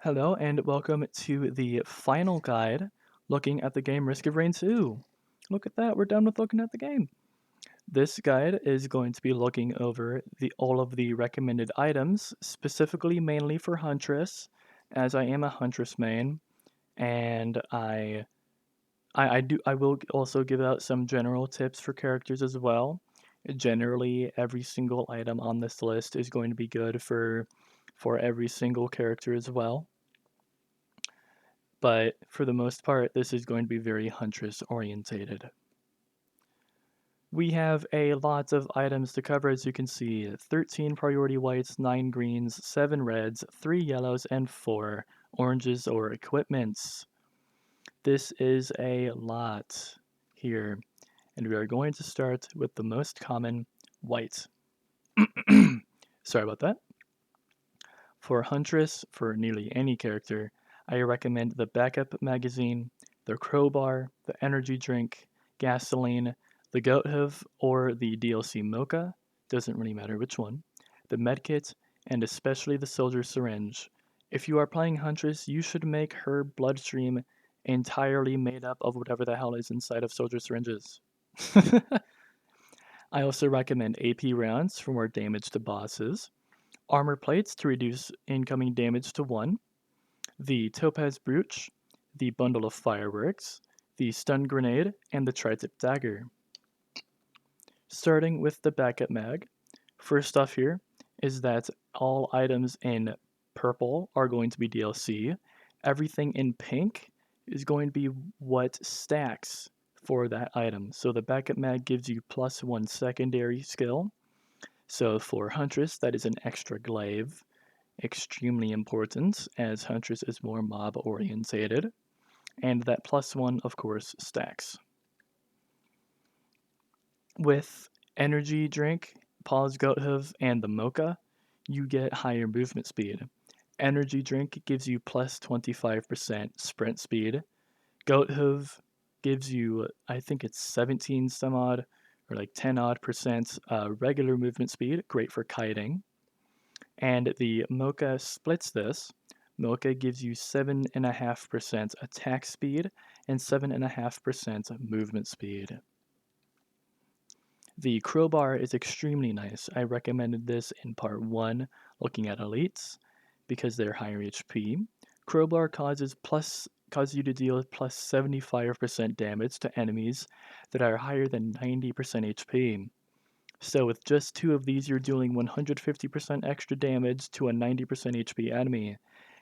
Hello and welcome to the final guide looking at the game Risk of Rain 2. Look at that, we're done with looking at the game. This guide is going to be looking over all of the recommended items, specifically mainly for Huntress, as I am a Huntress main, and I will also give out some general tips for characters as well. Generally, every single item on this list is going to be good for every single character as well. But for the most part, this is going to be very Huntress orientated. We have a lot of items to cover, as you can see: 13 priority whites, 9 greens, 7 reds, 3 yellows, and 4 oranges or equipments. This is a lot here, and we are going to start with the most common, white. Sorry about that. For Huntress, for nearly any character, I recommend the backup magazine, the crowbar, the energy drink, gasoline, the goat hoof, or the DLC mocha, doesn't really matter which one, the medkit, and especially the soldier syringe. If you are playing Huntress, you should make her bloodstream entirely made up of whatever the hell is inside of soldier syringes. I also recommend AP rounds for more damage to bosses, armor plates to reduce incoming damage to 1, the topaz brooch, the bundle of fireworks, the stun grenade, and the tri-tip dagger. Starting with the backup mag, first off here is that all items in purple are going to be DLC. Everything in pink is going to be what stacks for that item. So the backup mag gives you +1 secondary skill. So for Huntress, that is an extra glaive. Extremely important, as Huntress is more mob orientated. And that +1, of course, stacks. With energy drink, Paul's Goat Hoof, and the Mocha, you get higher movement speed. Energy drink gives you +25% sprint speed. Goat Hoof gives you, I think it's 17 some odd, or like 10 odd percent regular movement speed, great for kiting. And the Mocha splits this. Mocha gives you 7.5% attack speed and 7.5% movement speed. The crowbar is extremely nice. I recommended this in part 1, looking at elites, because they're higher HP. Crowbar causes you to deal +75% damage to enemies that are higher than 90% HP. So with just 2 of these, you're dealing 150% extra damage to a 90% HP enemy.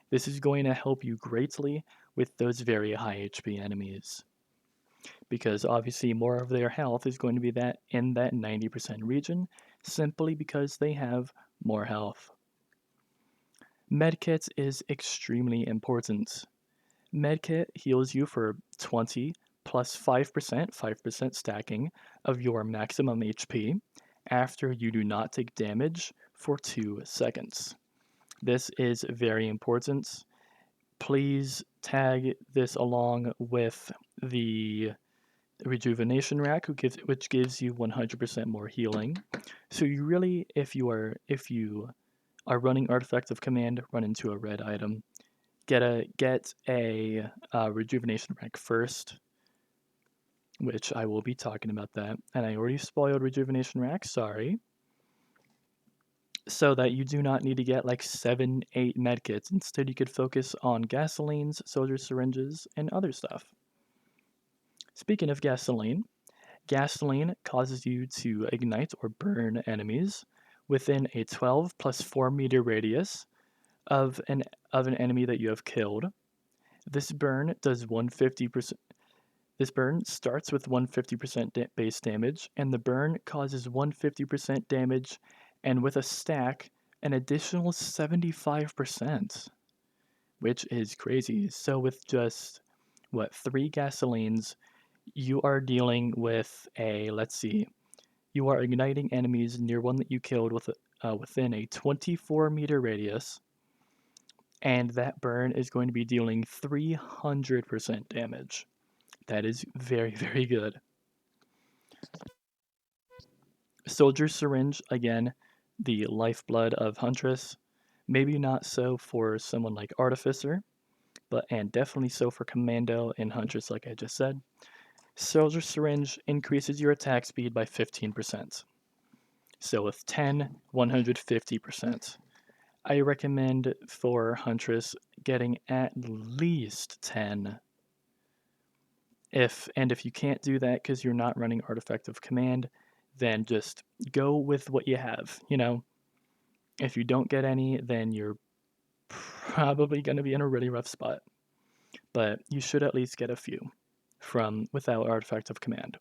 This is going to help you greatly with those very high HP enemies, because obviously more of their health is going to be that in that 90% region, simply because they have more health. Medkit is extremely important. Medkit heals you for 20 plus 5% stacking of your maximum HP after you do not take damage for 2 seconds. This is very important. Please tag this along with the Rejuvenation Rack, which gives you 100% more healing. So you really, if you are running Artifact of Command, run into a red item. Get a Rejuvenation Rack first, which I will be talking about that. And I already spoiled Rejuvenation Rack, sorry. So that you do not need to get like 7, 8 medkits. Instead, you could focus on gasolines, soldier syringes, and other stuff. Speaking of gasoline, gasoline causes you to ignite or burn enemies within a 12 plus 4 meter radius of an enemy that you have killed. This burn does 150%. This burn starts with 150% base damage, and the burn causes 150% damage, and with a stack, an additional 75%, which is crazy. So with just, 3 gasolines, you are dealing with let's see, you are igniting enemies near one that you killed within a 24 meter radius, and that burn is going to be dealing 300% damage. That is very, very good. Soldier Syringe, again, the lifeblood of Huntress. Maybe not so for someone like Artificer, and definitely so for Commando and Huntress, like I just said. Soldier Syringe increases your attack speed by 15%. So with 10, 150%. I recommend for Huntress getting at least 10. If you can't do that because you're not running Artifact of Command, then just go with what you have. If you don't get any, then you're probably going to be in a really rough spot. But you should at least get a few from without Artifact of Command.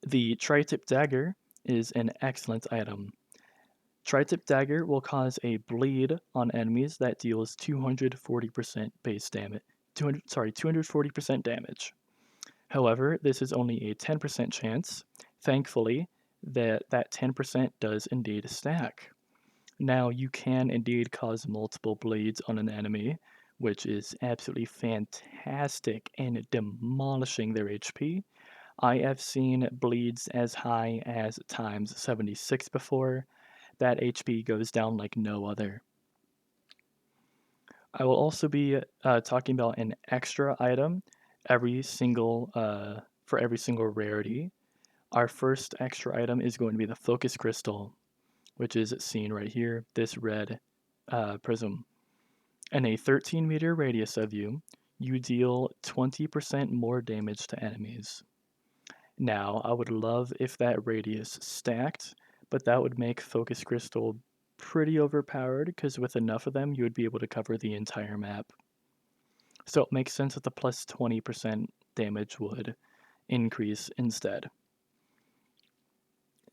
The Tri-Tip Dagger is an excellent item. Tri-Tip Dagger will cause a bleed on enemies that deals 240% base damage. 240% damage. However, this is only a 10% chance. Thankfully, that 10% does indeed stack. Now, you can indeed cause multiple bleeds on an enemy, which is absolutely fantastic in demolishing their HP. I have seen bleeds as high as times 76 before. That HP goes down like no other. I will also be talking about an extra item for every single rarity. Our first extra item is going to be the Focus Crystal, which is seen right here, this red prism. In a 13-meter radius of you, you deal 20% more damage to enemies. Now, I would love if that radius stacked, but that would make Focus Crystal pretty overpowered because with enough of them, you would be able to cover the entire map. So it makes sense that the plus 20% damage would increase instead.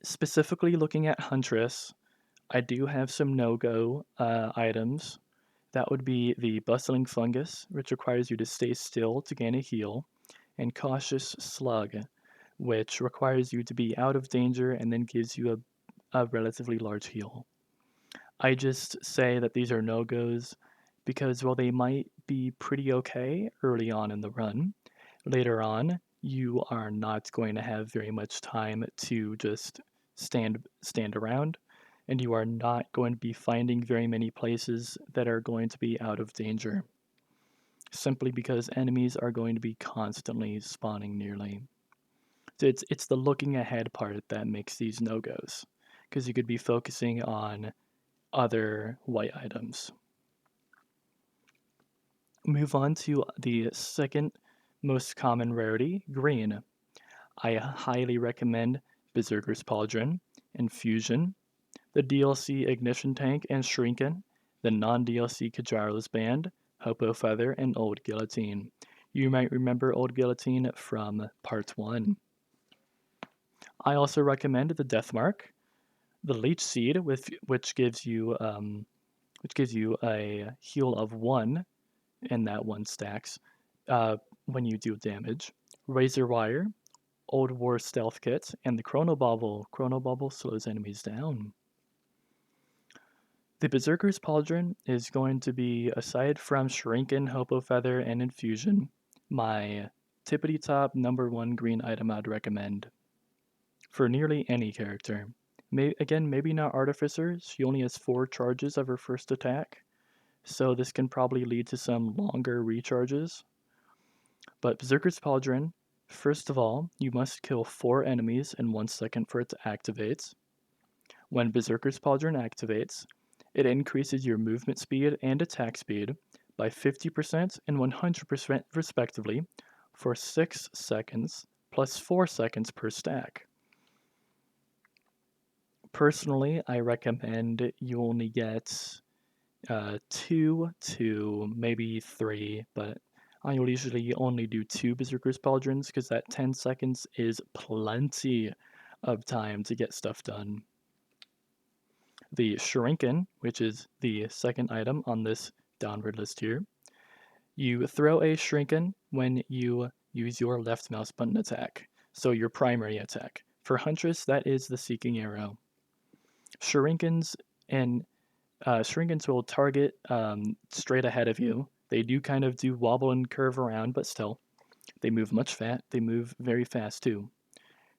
Specifically looking at Huntress, I do have some no-go items. That would be the Bustling Fungus, which requires you to stay still to gain a heal, and Cautious Slug, which requires you to be out of danger and then gives you a relatively large heal. I just say that these are no-goes because while they might be pretty okay early on in the run, later on you are not going to have very much time to just stand around, and you are not going to be finding very many places that are going to be out of danger, simply because enemies are going to be constantly spawning nearly. So it's the looking ahead part that makes these no-goes, because you could be focusing on other white items. Move on to the second most common rarity, green. I highly recommend Berserker's Pauldron, Infusion, the DLC Ignition Tank and Shrinken, the non-DLC Kajaro's Band, Hopo Feather, and Old Guillotine. You might remember Old Guillotine from Part 1. I also recommend the Death Mark, the Leech Seed, which gives you a heal of 1, and that 1 stacks when you do damage. Razor Wire, Old War Stealth Kit, and the Chrono Bauble. Chrono Bauble slows enemies down. The Berserker's Pauldron is going to be, aside from Shrinken, Hopo Feather, and Infusion, my tippity top #1 green item I'd recommend for nearly any character. Maybe not Artificer. She only has 4 charges of her first attack, so this can probably lead to some longer recharges. But Berserker's Pauldron, first of all, you must kill 4 enemies in 1 second for it to activate. When Berserker's Pauldron activates, it increases your movement speed and attack speed by 50% and 100% respectively for 6 seconds plus 4 seconds per stack. Personally, I recommend you only get 2 to maybe 3, but I will usually only do 2 Berserker's Pauldrons because that 10 seconds is plenty of time to get stuff done. The Shrinken, which is the second item on this downward list here, you throw a Shrinken when you use your left mouse button attack, so your primary attack. For Huntress, that is the Seeking Arrow. Shrinkens will target straight ahead of you. They do kind of do wobble and curve around, but still, they move They move very fast too.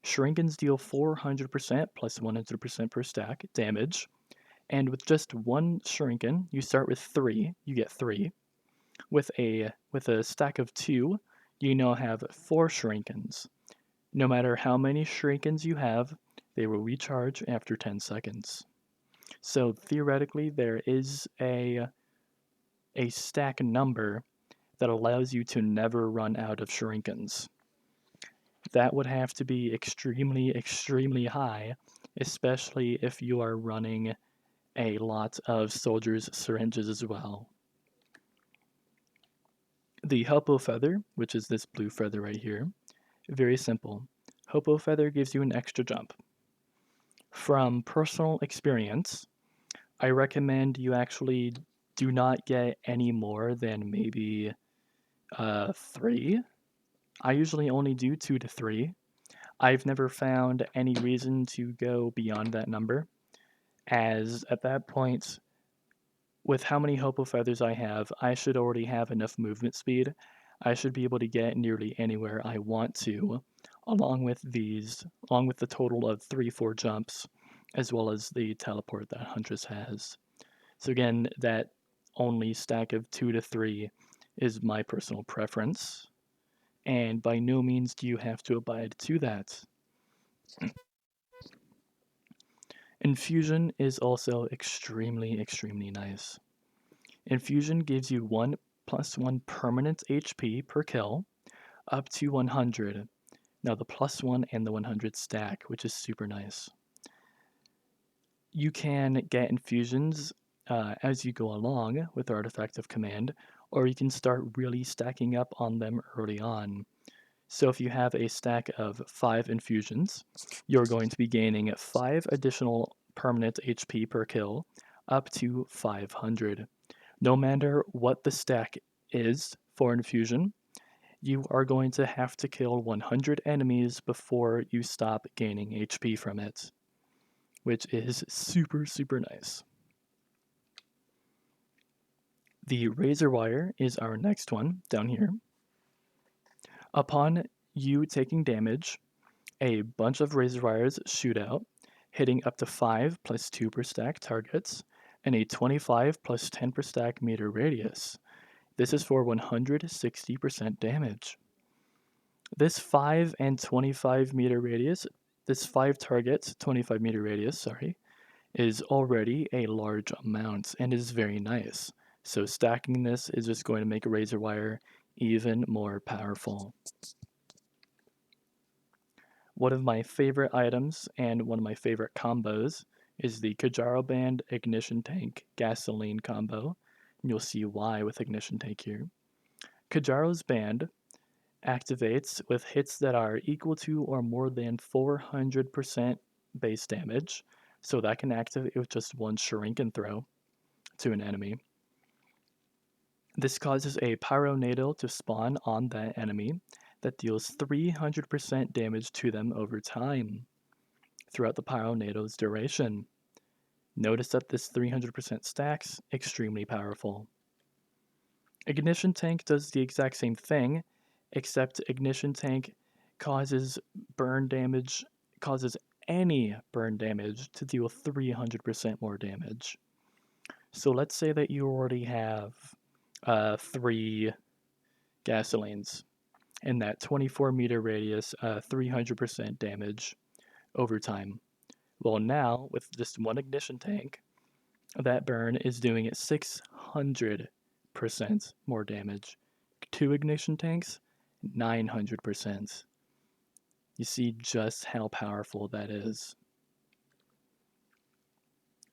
Shrinkens deal 400% plus 100% per stack damage, And with just one shuriken, you start with 3, you get 3. With a stack of 2, you now have 4 shurikens. No matter how many shurikens you have, they will recharge after 10 seconds. So theoretically, there is a stack number that allows you to never run out of shurikens. That would have to be extremely, extremely high, especially if you are running a lot of soldiers' syringes as well. The Hopo feather, which is this blue feather right here, very simple. Hopo feather gives you an extra jump. From personal experience, I recommend you actually do not get any more than maybe 3. I usually only do 2 to 3. I've never found any reason to go beyond that number, as at that point, with how many Hopo feathers I have, I should already have enough movement speed. I should be able to get nearly anywhere I want to, along with the total of 3-4 jumps, as well as the teleport that Huntress has. So again, that only stack of 2 to 3 is my personal preference, and by no means do you have to abide to that. Infusion is also extremely, extremely nice. Infusion gives you 1+1 permanent HP per kill, up to 100. Now the +1 and the 100 stack, which is super nice. You can get infusions as you go along with Artifact of Command, or you can start really stacking up on them early on. So if you have a stack of 5 infusions, you're going to be gaining 5 additional permanent HP per kill, up to 500. No matter what the stack is for infusion, you are going to have to kill 100 enemies before you stop gaining HP from it, which is super, super nice. The razor wire is our next one down here. Upon you taking damage, a bunch of razor wires shoot out, hitting up to 5 plus 2 per stack targets, and a 25 plus 10 per stack meter radius. This is for 160% damage. This 5 and 25 meter radius, this 5 targets, 25 meter radius, sorry, is already a large amount and is very nice. So stacking this is just going to make a razor wire even more powerful. One of my favorite items and one of my favorite combos is the Kajaro Band Ignition Tank Gasoline combo. And you'll see why with Ignition Tank here. Kajaro's band activates with hits that are equal to or more than 400% base damage, so that can activate with just one shuriken throw to an enemy. This causes a pyronado to spawn on that enemy that deals 300% damage to them over time throughout the pyronado's duration. Notice that this 300% stacks extremely powerful. Ignition Tank does the exact same thing, except Ignition Tank causes any burn damage to deal 300% more damage. So let's say that you already have 3 gasolines and that 24 meter radius, 300% damage over time. Well, now with just one ignition tank, that burn is doing it 600% more damage. 2 ignition tanks, 900%. You see just how powerful that is.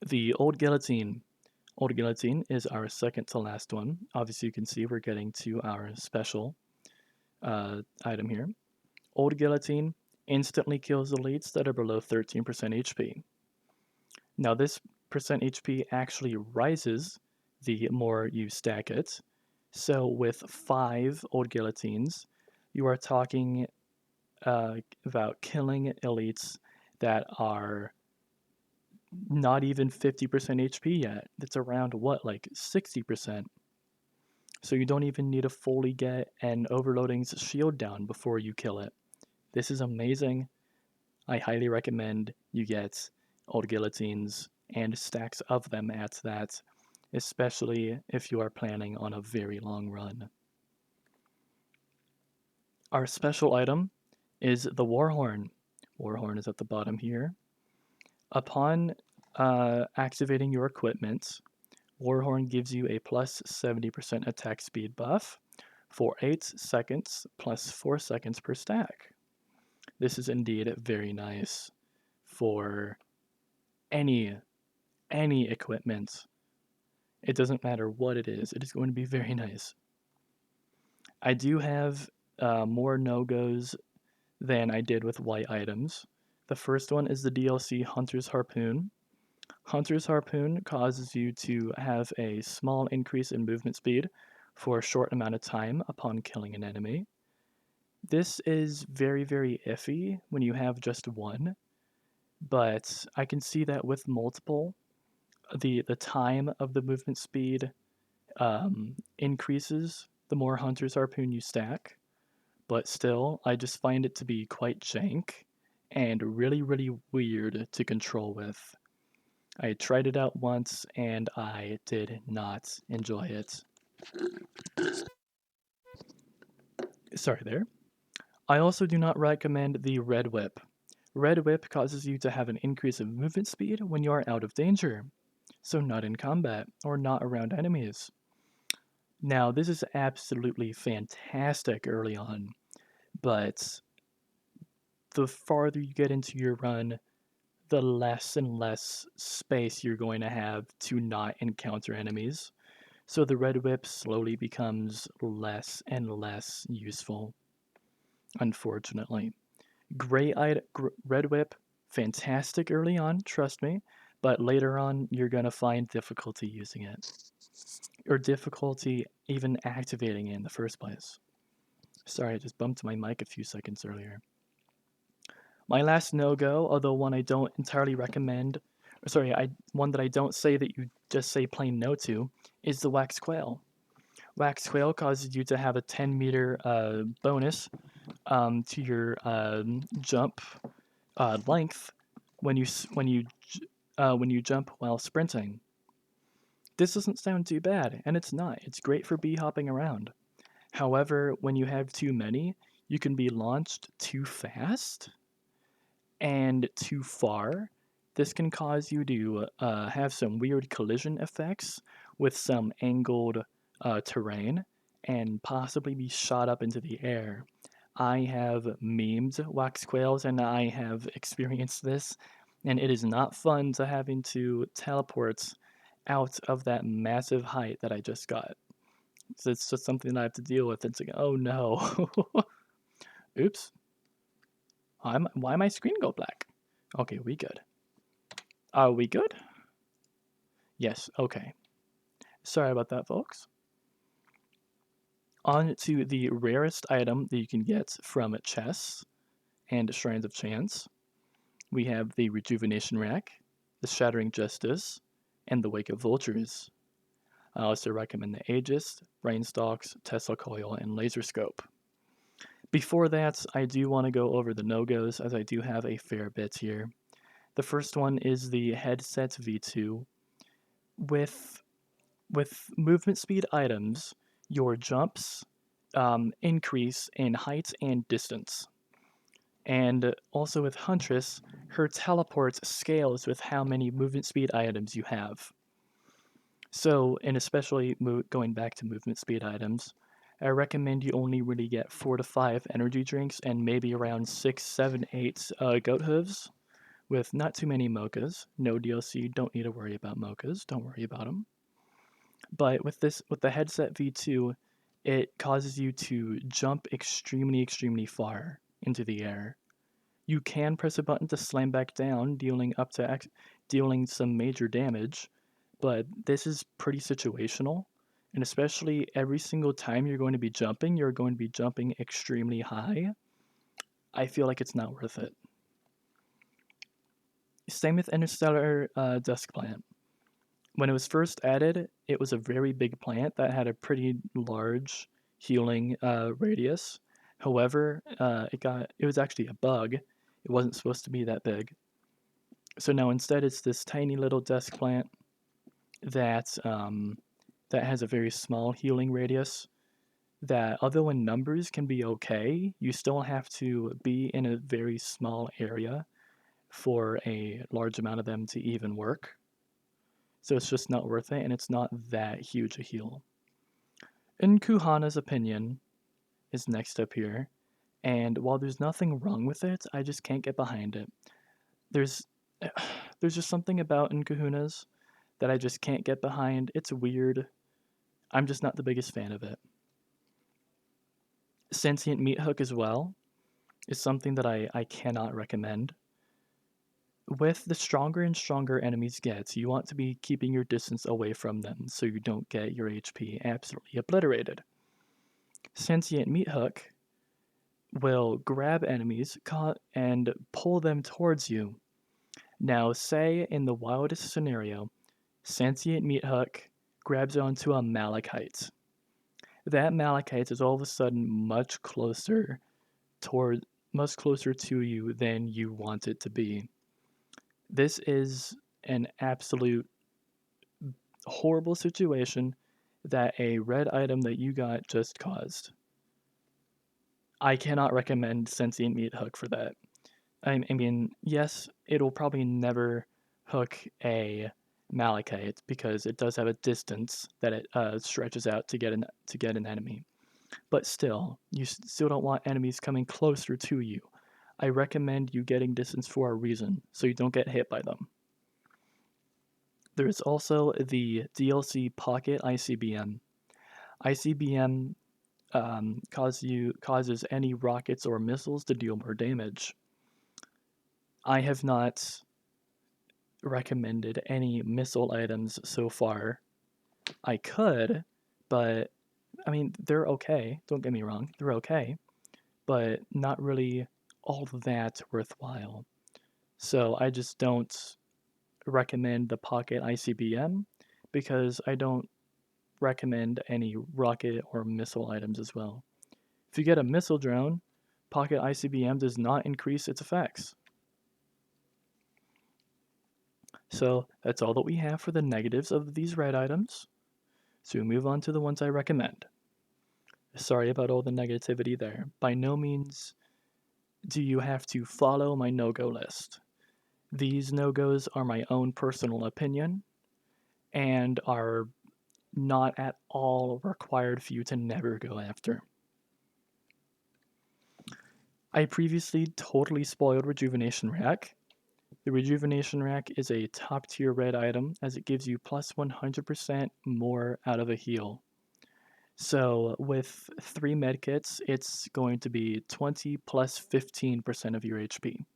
The Old Guillotine. Old Guillotine is our second to last one. Obviously, you can see we're getting to our special item here. Old Guillotine instantly kills elites that are below 13% HP. Now, this percent HP actually rises the more you stack it. So, with 5 Old Guillotines, you are talking about killing elites that are not even 50% HP yet. It's around what, like 60%. So you don't even need to fully get an Overloading's shield down before you kill it. This is amazing. I highly recommend you get Old Guillotines and stacks of them at that, especially if you are planning on a very long run. Our special item is the Warhorn. Warhorn is at the bottom here. Upon activating your equipment, Warhorn gives you a plus 70% attack speed buff for 8 seconds plus 4 seconds per stack. This is indeed very nice for any equipment. It doesn't matter what it is going to be very nice. I do have more no-goes than I did with white items. The first one is the DLC Hunter's Harpoon. Hunter's Harpoon causes you to have a small increase in movement speed for a short amount of time upon killing an enemy. This is very, very iffy when you have just one, but I can see that with multiple, the time of the movement speed increases the more Hunter's Harpoon you stack, but still, I just find it to be quite jank and really, really weird to control with. I tried it out once and I did not enjoy it. Sorry there. I also do not recommend the Red Whip. Red Whip causes you to have an increase in movement speed when you are out of danger, so not in combat or not around enemies. Now, this is absolutely fantastic early on, but the farther you get into your run, the less and less space you're going to have to not encounter enemies. So the Red Whip slowly becomes less and less useful, unfortunately. Red Whip, fantastic early on, trust me, but later on you're going to find difficulty using it, or difficulty even activating it in the first place. Sorry, I just bumped my mic a few seconds earlier. My last no-go, although one I don't entirely recommend, one that I don't say that you just say plain no to, is the Wax Quail. Wax Quail causes you to have a 10-meter bonus to your jump length when you jump while sprinting. This doesn't sound too bad, and it's not. It's great for bee hopping around. However, when you have too many, you can be launched too fast and too far. This can cause you to have some weird collision effects with some angled terrain and possibly be shot up into the air. I have memed wax quails and I have experienced this, and it is not fun to having to teleport out of that massive height that I just got. So it's just something that I have to deal with. It's like, oh no. Oops. Why my screen go black? Okay, we good. Are we good? Yes, okay. Sorry about that, folks. On to the rarest item that you can get from chests and Shrines of Chance. We have the Rejuvenation Rack, the Shattering Justice, and the Wake of Vultures. I also recommend the Aegis, Brain Stalks, Tesla Coil, and Laser Scope. Before that, I do want to go over the no-goes, as I do have a fair bit here. The first one is the Headset V2. With movement speed items, your jumps increase in height and distance. And also with Huntress, her teleport scales with how many movement speed items you have. So, and especially going back to movement speed items, I recommend you only really get 4 to 5 energy drinks and maybe around 6, 7, 8 goat hooves with not too many mochas. No DLC, don't need to worry about mochas, don't worry about them. But with the headset V2, it causes you to jump extremely, extremely far into the air. You can press a button to slam back down, dealing some major damage, but this is pretty situational, and especially every single time you're going to be jumping extremely high. I feel like it's not worth it. Same with Interstellar Dusk Plant. When it was first added, it was a very big plant that had a pretty large healing radius. However, it was actually a bug. It wasn't supposed to be that big. So now instead it's this tiny little desk plant that that has a very small healing radius that although in numbers can be okay, you still have to be in a very small area for a large amount of them to even work. So it's just not worth it, and it's not that huge a heal. In Kuhana's opinion is next up here, and while there's nothing wrong with it, I just can't get behind it. There's there's just something about Nkuhuna's that I just can't get behind. It's weird. I'm just not the biggest fan of it. Sentient Meat Hook as well is something that I cannot recommend. With the stronger and stronger enemies get, you want to be keeping your distance away from them so you don't get your HP absolutely obliterated. Sentient Meat Hook will grab enemies and pull them towards you. Now, say in the wildest scenario, Sentient Meat Hook grabs onto a malachite. That malachite is all of a sudden much closer to you than you want it to be. This is an absolute horrible situation that a red item that you got just caused. I cannot recommend Sentient Meat Hook for that. I mean, yes, it'll probably never hook a malachite because it does have a distance that it stretches out to get an enemy. But still, you still don't want enemies coming closer to you. I recommend you getting distance for a reason, so you don't get hit by them. There's also the DLC Pocket ICBM. ICBM causes any rockets or missiles to deal more damage. I have not recommended any missile items so far. I could, but I mean, they're okay. Don't get me wrong, they're okay, but not really all that worthwhile. So I just don't recommend the Pocket ICBM because I don't recommend any rocket or missile items as well. If you get a missile drone, Pocket ICBM does not increase its effects. So that's all that we have for the negatives of these red items. So we move on to the ones I recommend. Sorry about all the negativity there. By no means do you have to follow my no-go list. These no-goes are my own personal opinion and are not at all required for you to never go after. I previously totally spoiled Rejuvenation Rack. The Rejuvenation Rack is a top tier red item as it gives you plus 100% more out of a heal. So with 3 medkits, it's going to be 20 plus 15% of your HP.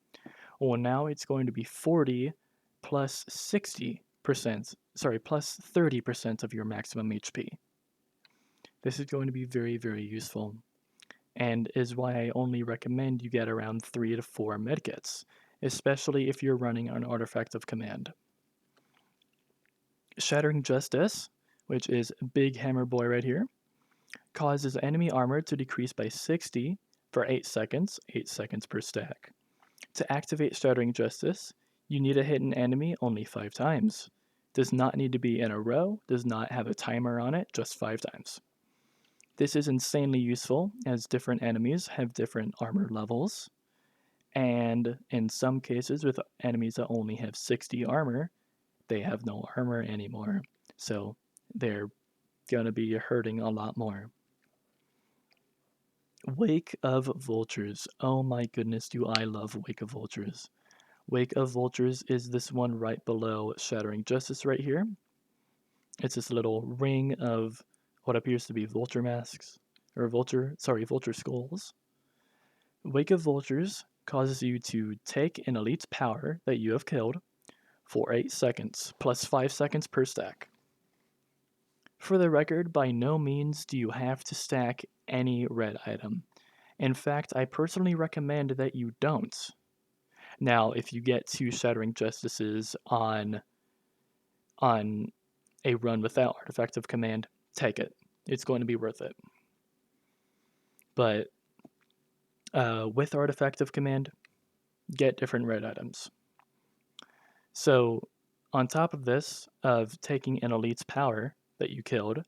Well, now it's going to be 40 plus 60%, plus 30% of your maximum HP. This is going to be very, very useful, and is why I only recommend you get around 3 to 4 medkits, especially if you're running an artifact of command. Shattering Justice, which is Big Hammer Boy right here, causes enemy armor to decrease by 60 for 8 seconds per stack. To activate Shattering Justice, you need to hit an enemy only 5 times. Does not need to be in a row, does not have a timer on it, just 5 times. This is insanely useful as different enemies have different armor levels, and in some cases with enemies that only have 60 armor, they have no armor anymore, so they're gonna be hurting a lot more. Wake of Vultures. Oh my goodness, do I love Wake of Vultures. Wake of Vultures is this one right below Shattering Justice right here. It's this little ring of what appears to be vulture masks, or vulture skulls. Wake of Vultures causes you to take an elite's power that you have killed for 8 seconds, plus 5 seconds per stack. For the record, by no means do you have to stack any red item. In fact, I personally recommend that you don't. Now, if you get 2 Shattering Justices on a run without Artifact of Command, take it. It's going to be worth it. But with Artifact of Command, get different red items. So, on top of this, of taking an elite's power that you killed,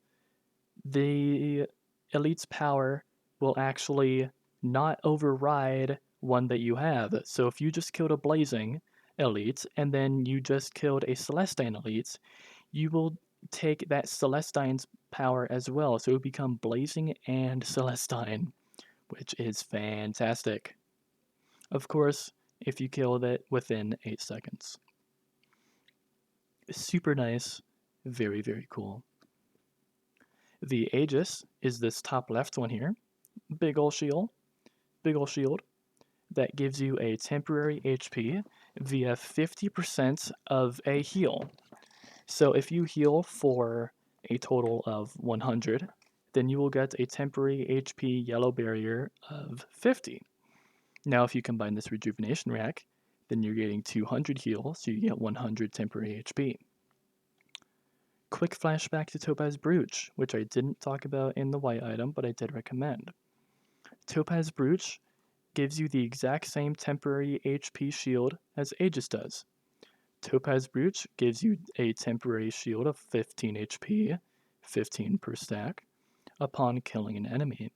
the elite's power will actually not override one that you have. So, if you just killed a blazing elite and then you just killed a Celestine elite, you will take that Celestine's power as well. So, it will become blazing and Celestine, which is fantastic. Of course, if you killed it within 8 seconds. Super nice, very, very cool. The Aegis is this top left one here. Big ol' shield, that gives you a temporary HP via 50% of a heal. So if you heal for a total of 100, then you will get a temporary HP yellow barrier of 50. Now if you combine this Rejuvenation Rack, then you're getting 200 heal, so you get 100 temporary HP. Quick flashback to Topaz Brooch, which I didn't talk about in the white item, but I did recommend. Topaz Brooch gives you the exact same temporary HP shield as Aegis does. Topaz Brooch gives you a temporary shield of 15 HP, 15 per stack, upon killing an enemy.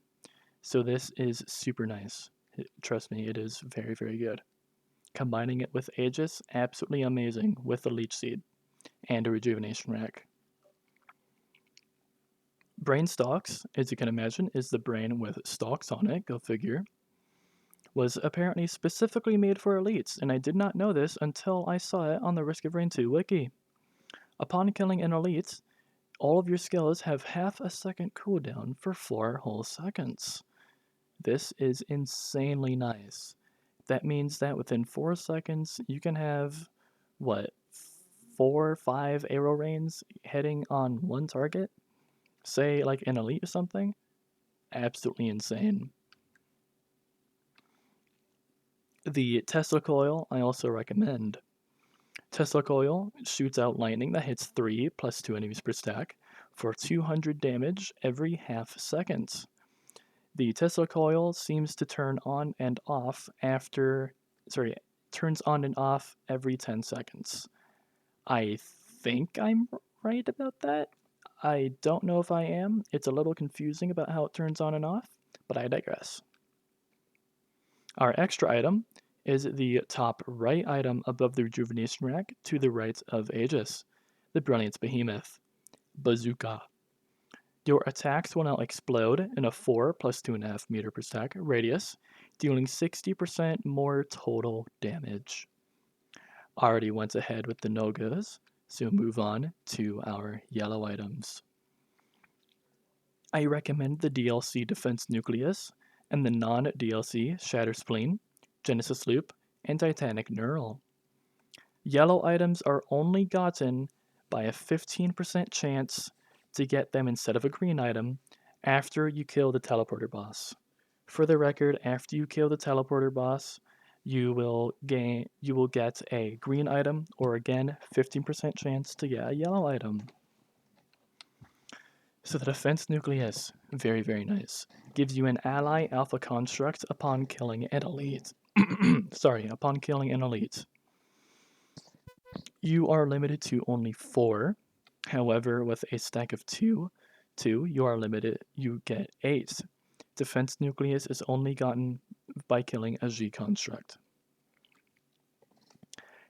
So this is super nice. Trust me, it is very, very good. Combining it with Aegis, absolutely amazing with the Leech Seed and a Rejuvenation Rack. Brain stalks, as you can imagine, is the brain with stalks on it, go figure, was apparently specifically made for elites, and I did not know this until I saw it on the Risk of Rain 2 wiki. Upon killing an elite, all of your skills have half a second cooldown for 4 whole seconds. This is insanely nice. That means that within 4 seconds, you can have, what, 4 or 5 arrow rains hitting on one target? Say, like an elite or something? Absolutely insane. The Tesla coil I also recommend. Tesla coil shoots out lightning that hits 3 plus 2 enemies per stack for 200 damage every half second. The Tesla coil seems to turn on and off turns on and off every 10 seconds. I think I'm right about that. I don't know if I am. It's a little confusing about how it turns on and off, but I digress. Our extra item is the top right item above the Rejuvenation Rack to the right of Aegis, the Brilliance Behemoth, Bazooka. Your attacks will now explode in a 4 plus 2.5 meter per stack radius, dealing 60% more total damage. Already went ahead with the no-goes, so move on to our yellow items. I recommend the DLC Defense Nucleus and the non-DLC Shatter Spleen, Genesis Loop, and Titanic Neural. Yellow items are only gotten by a 15% chance to get them instead of a green item after you kill the teleporter boss. For the record, after you kill the teleporter boss, you will get a green item, or again 15% chance to get a yellow item. So the defense nucleus, very, very nice. Gives you an ally alpha construct upon killing an elite. Upon killing an elite. You are limited to only 4. However, with a stack of 2, you get 8. Defense nucleus is only gotten by killing a G construct.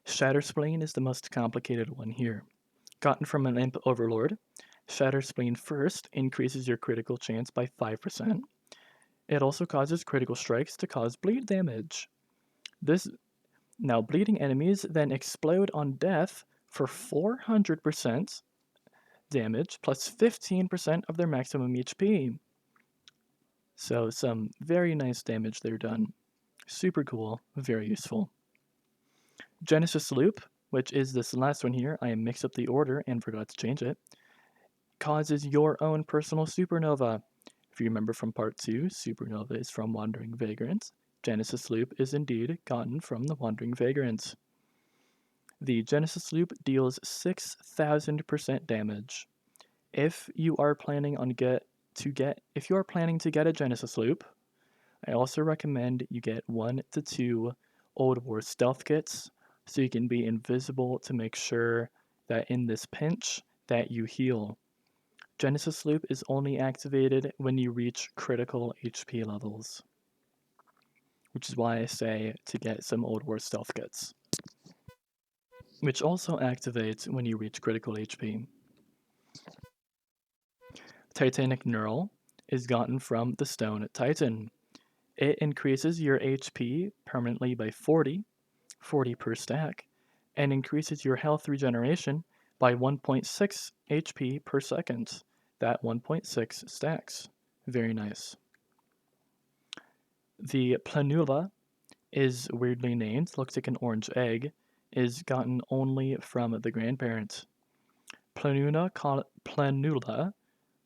Shatter Spleen is the most complicated one here. Gotten from an Imp Overlord, Shatter Spleen first increases your critical chance by 5%. It also causes critical strikes to cause bleed damage. Now bleeding enemies then explode on death for 400% damage plus 15% of their maximum HP. So some very nice damage there done. Super cool, very useful. Genesis Loop, which is this last one here, I mixed up the order and forgot to change it, causes your own personal supernova. If you remember from part 2, supernova is from Wandering Vagrant. Genesis Loop is indeed gotten from the Wandering Vagrant. The Genesis Loop deals 6,000% damage. If you are planning to get a Genesis Loop, I also recommend you get 1 to 2 Old War stealth kits so you can be invisible to make sure that in this pinch that you heal. Genesis Loop is only activated when you reach critical HP levels, which is why I say to get some Old War stealth kits, which also activates when you reach critical HP. Titanic Neural is gotten from the Stone Titan. It increases your HP permanently by 40 per stack, and increases your health regeneration by 1.6 HP per second. That 1.6 stacks. Very nice. The Planula is weirdly named, looks like an orange egg, is gotten only from the grandparent. Planula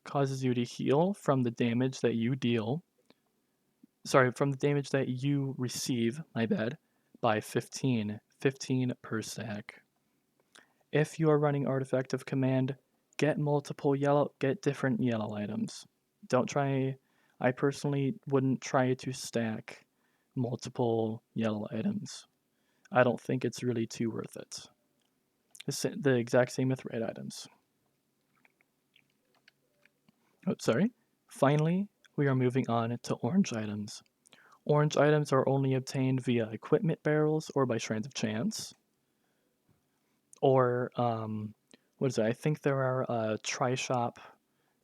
causes you to heal from the damage that you deal. Sorry, from the damage that you receive, my bad, by 15 per stack. If you are running Artifact of Command, get different yellow items. Don't try, I personally wouldn't try to stack multiple yellow items. I don't think it's really too worth it. The exact same with red items. Oh, sorry. Finally, we are moving on to orange items. Orange items are only obtained via equipment barrels or by shrines of chance. Or what is it? I think there are tri-shop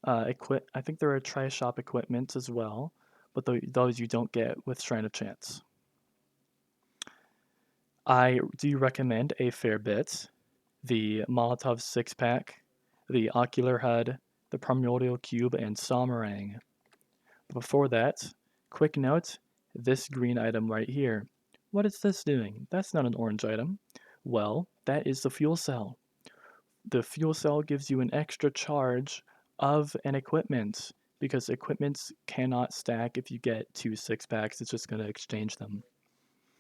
I think there are tri-shop equipments as well, but those you don't get with Shrine of Chance. I do recommend a fair bit the Molotov 6-pack, the Ocular HUD, the Primordial Cube, and Samurang. But before that, quick note, this green item right here. What is this doing? That's not an orange item. Well, that is the fuel cell. The fuel cell gives you an extra charge of an equipment because equipments cannot stack if you get 2 6-packs, it's just going to exchange them.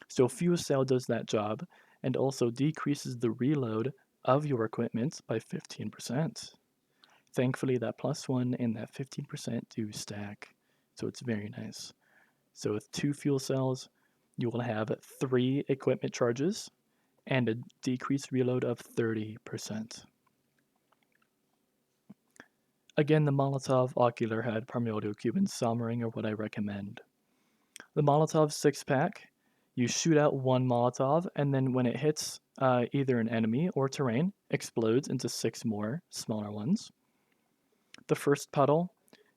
So fuel cell does that job and also decreases the reload of your equipment by 15%. Thankfully, that +1 and that 15% do stack, so it's very nice. So with 2 fuel cells, you will have 3 equipment charges and a decreased reload of 30%. Again, the Molotov, Ocular HUD, Primordial Cube, and Samurang are what I recommend. The Molotov 6-pack, you shoot out 1 Molotov, and then when it hits either an enemy or terrain, explodes into 6 more smaller ones. The first puddle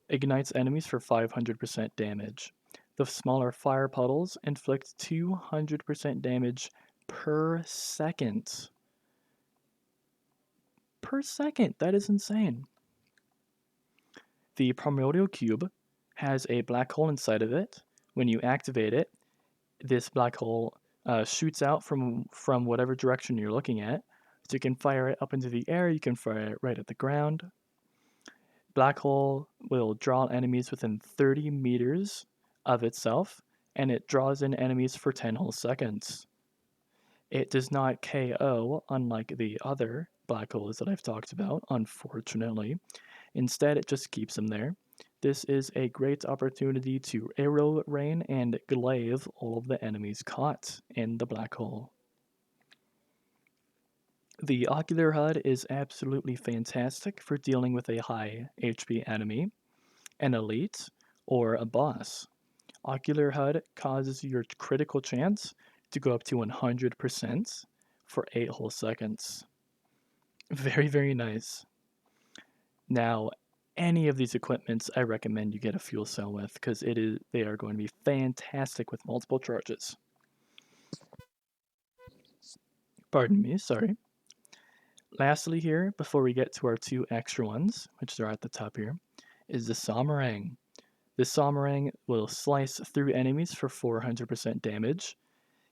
ignites enemies for 500% damage. The smaller fire puddles inflict 200% damage per second. Per second! That is insane. The Primordial Cube has a black hole inside of it. When you activate it, this black hole shoots out from whatever direction you're looking at. So you can fire it up into the air, you can fire it right at the ground. Black hole will draw enemies within 30 meters of itself, and it draws in enemies for 10 whole seconds. It does not KO, unlike the other black holes that I've talked about, unfortunately. Instead, it just keeps them there. This is a great opportunity to arrow rain and glaive all of the enemies caught in the black hole. The Ocular HUD is absolutely fantastic for dealing with a high HP enemy, an elite, or a boss. Ocular HUD causes your critical chance to go up to 100% for 8 whole seconds. Very, very nice. Now, any of these equipments I recommend you get a fuel cell with because they are going to be fantastic with multiple charges. Pardon me, sorry. Lastly here, before we get to our 2 extra ones, which are at the top here, is the Samurang. The Samurang will slice through enemies for 400% damage.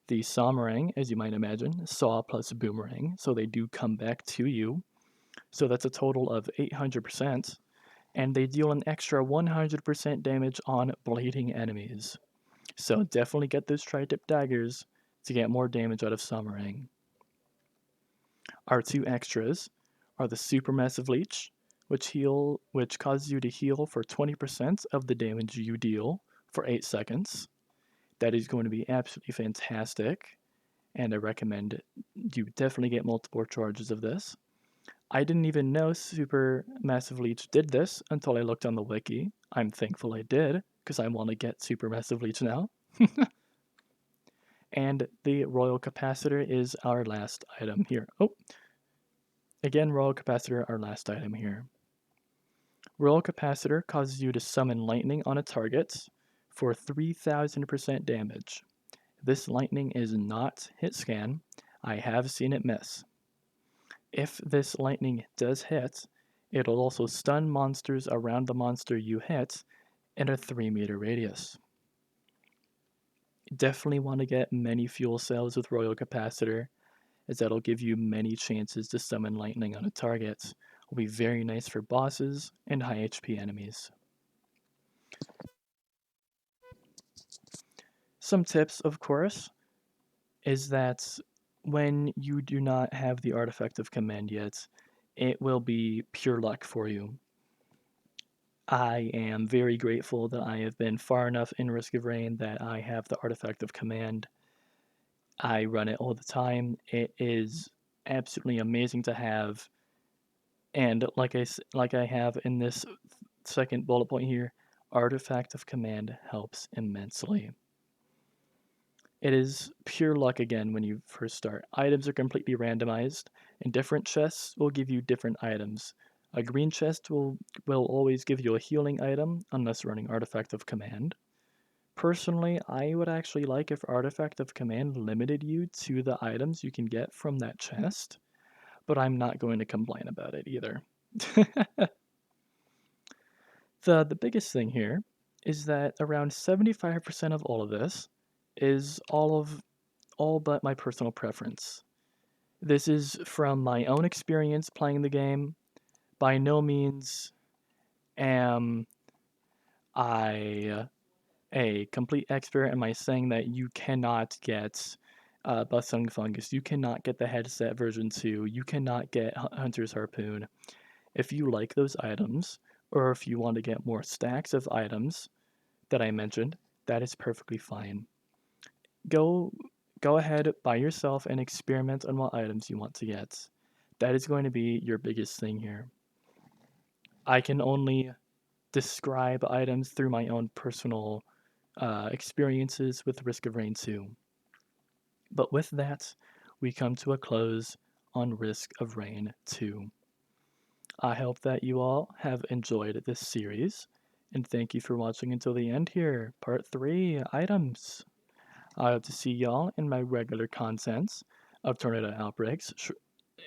The Samurang, as you might imagine, saw plus boomerang, so they do come back to you. So that's a total of 800%, and they deal an extra 100% damage on bleeding enemies. So definitely get those tri-tip daggers to get more damage out of Samurang. Our 2 extras are the Supermassive Leech, which causes you to heal for 20% of the damage you deal for 8 seconds. That is going to be absolutely fantastic. and I recommend you definitely get multiple charges of this. I didn't even know Super Massive Leech did this until I looked on the wiki. I'm thankful I did, because I want to get Super Massive Leech now. And the Royal Capacitor is our last item here. Oh, again, Royal Capacitor, our last item here. Royal Capacitor causes you to summon lightning on a target for 3000% damage. This lightning is not hit scan. I have seen it miss. If this lightning does hit, it'll also stun monsters around the monster you hit in a 3-meter radius. Definitely want to get many fuel cells with Royal Capacitor, as that'll give you many chances to summon lightning on a target. Will be very nice for bosses and high HP enemies. Some tips, of course, is that when you do not have the artifact of command yet, it will be pure luck for you. I am very grateful that I have been far enough in Risk of Rain that I have the artifact of command. I run it all the time. It is absolutely amazing to have, and like I have in this second bullet point here, artifact of command helps immensely. It is pure luck again when you first start. Items are completely randomized, and different chests will give you different items. A green chest will always give you a healing item unless running Artifact of Command. Personally, I would actually like if Artifact of Command limited you to the items you can get from that chest, but I'm not going to complain about it either. The biggest thing here is that around 75% of all of this is all but my personal preference. This is from my own experience playing the game. By no means am I a complete expert. Am I saying that you cannot get Bustung Fungus? You cannot get the headset version 2. You cannot get Hunter's Harpoon. If you like those items, or if you want to get more stacks of items that I mentioned, that is perfectly fine. Go ahead by yourself and experiment on what items you want to get. That is going to be your biggest thing here. I can only describe items through my own personal experiences with Risk of Rain 2. But with that, we come to a close on Risk of Rain 2. I hope that you all have enjoyed this series, and thank you for watching until the end here. Part 3, items. I hope to see y'all in my regular contents of tornado outbreaks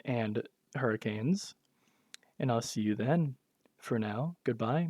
and hurricanes, and I'll see you then. For now, goodbye.